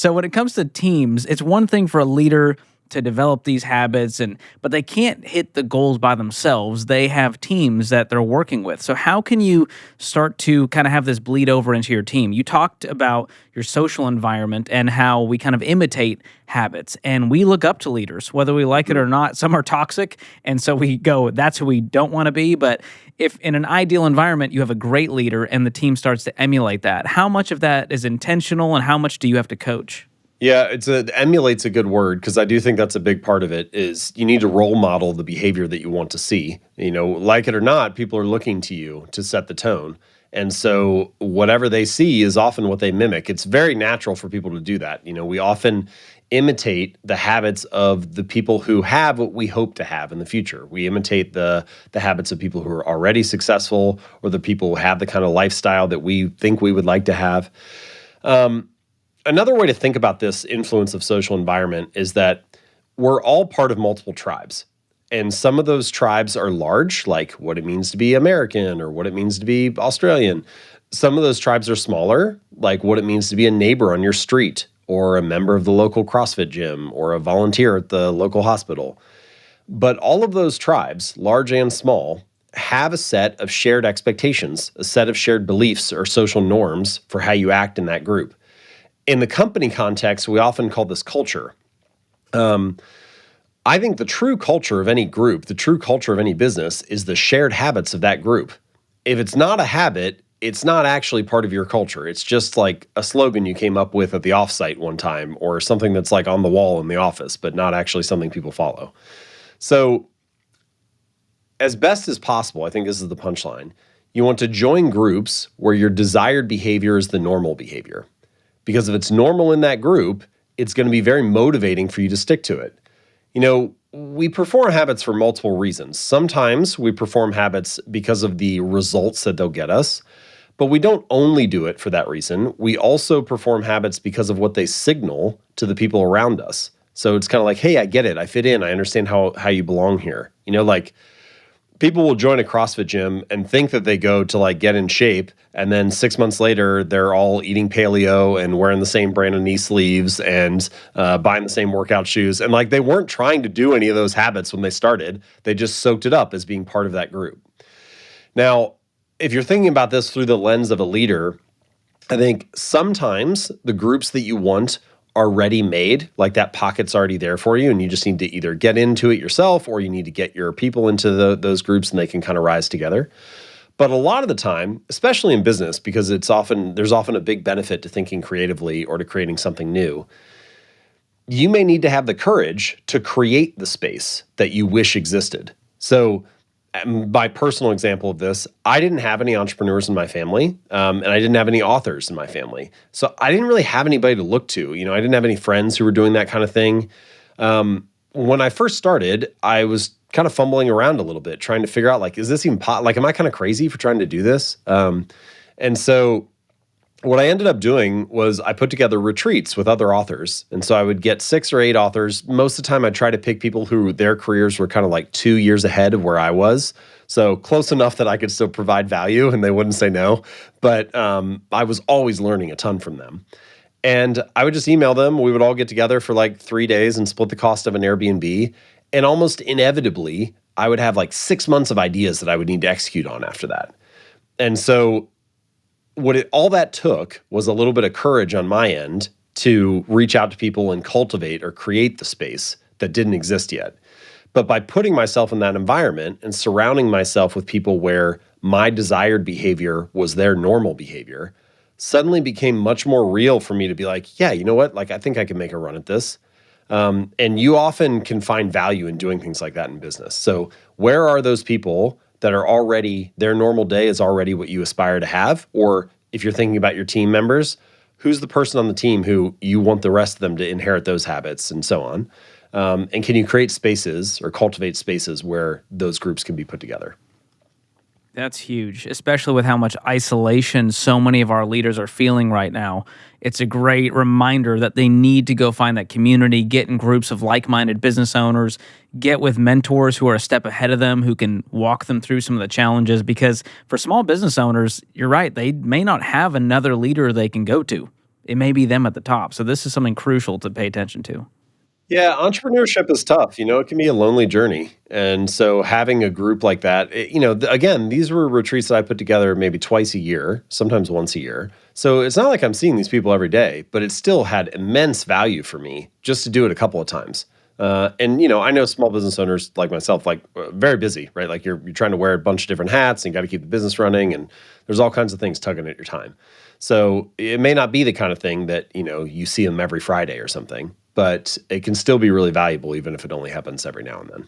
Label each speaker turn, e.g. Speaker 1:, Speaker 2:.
Speaker 1: So when it comes to teams, it's one thing for a leader to develop these habits but they can't hit the goals by themselves. They have teams that they're working with. So how can you start to kind of have this bleed over into your team? You talked about your social environment and how we kind of imitate habits, and we look up to leaders whether we like it or not. Some are toxic, and so we go, that's who we don't want to be. But if in an ideal environment you have a great leader and the team starts to emulate that, how much of that is intentional and how much do you have to coach?
Speaker 2: Yeah, emulate's a good word, because I do think that's a big part of it. Is you need to role model the behavior that you want to see. Like it or not, people are looking to you to set the tone. And so whatever they see is often what they mimic. It's very natural for people to do that. We often imitate the habits of the people who have what we hope to have in the future. We imitate the habits of people who are already successful, or the people who have the kind of lifestyle that we think we would like to have. Another way to think about this influence of social environment is that we're all part of multiple tribes. And some of those tribes are large, like what it means to be American or what it means to be Australian. Some of those tribes are smaller, like what it means to be a neighbor on your street, or a member of the local CrossFit gym, or a volunteer at the local hospital. But all of those tribes, large and small, have a set of shared expectations, a set of shared beliefs or social norms for how you act in that group. In the company context, we often call this culture. I think the true culture of any group, the true culture of any business, is the shared habits of that group. If it's not a habit, it's not actually part of your culture. It's just like a slogan you came up with at the offsite one time, or something that's like on the wall in the office, but not actually something people follow. So as best as possible, I think this is the punchline, you want to join groups where your desired behavior is the normal behavior. Because if it's normal in that group, it's going to be very motivating for you to stick to it. We perform habits for multiple reasons. Sometimes we perform habits because of the results that they'll get us, but we don't only do it for that reason. We also perform habits because of what they signal to the people around us. So it's kind of like, hey, I get it. I fit in. I understand how you belong here. Like people will join a CrossFit gym and think that they go to like get in shape, and then 6 months later, they're all eating paleo and wearing the same brand of knee sleeves and buying the same workout shoes. And like they weren't trying to do any of those habits when they started. They just soaked it up as being part of that group. Now, if you're thinking about this through the lens of a leader, I think sometimes the groups that you want are ready-made, like that pocket's already there for you, and you just need to either get into it yourself, or you need to get your people into those groups and they can kind of rise together. But a lot of the time, especially in business, because there's often a big benefit to thinking creatively or to creating something new, you may need to have the courage to create the space that you wish existed. So my personal example of this, I didn't have any entrepreneurs in my family, and I didn't have any authors in my family. So I didn't really have anybody to look to. I didn't have any friends who were doing that kind of thing. When I first started, I was kind of fumbling around a little bit, trying to figure out, like, is this even am I kind of crazy for trying to do this? And so what I ended up doing was I put together retreats with other authors. And so I would get 6 or 8 authors. Most of the time I'd try to pick people who their careers were kind of like 2 years ahead of where I was. So close enough that I could still provide value and they wouldn't say no. But I was always learning a ton from them. And I would just email them. We would all get together for like 3 days and split the cost of an Airbnb. And almost inevitably, I would have like 6 months of ideas that I would need to execute on after that. And so all that took was a little bit of courage on my end to reach out to people and cultivate or create the space that didn't exist yet. But by putting myself in that environment and surrounding myself with people where my desired behavior was their normal behavior, suddenly became much more real for me to be like, yeah, you know what? Like, I think I can make a run at this. And you often can find value in doing things like that in business. So where are those people that are already, their normal day is already what you aspire to have? Or if you're thinking about your team members, who's the person on the team who you want the rest of them to inherit those habits and so on? And can you create spaces or cultivate spaces where those groups can be put together?
Speaker 1: That's huge, especially with how much isolation so many of our leaders are feeling right now. It's a great reminder that they need to go find that community, get in groups of like-minded business owners, get with mentors who are a step ahead of them, who can walk them through some of the challenges. Because for small business owners, you're right, they may not have another leader they can go to. it may be them at the top. So this is something crucial to pay attention to.
Speaker 2: Yeah, entrepreneurship is tough. It can be a lonely journey. And so having a group like that, again, these were retreats that I put together maybe twice a year, sometimes once a year. So it's not like I'm seeing these people every day, but it still had immense value for me just to do it a couple of times. I know small business owners like myself, very busy, right? Like you're trying to wear a bunch of different hats and got to keep the business running, and there's all kinds of things tugging at your time. So it may not be the kind of thing that, you see them every Friday or something, but it can still be really valuable, even if it only happens every now and then.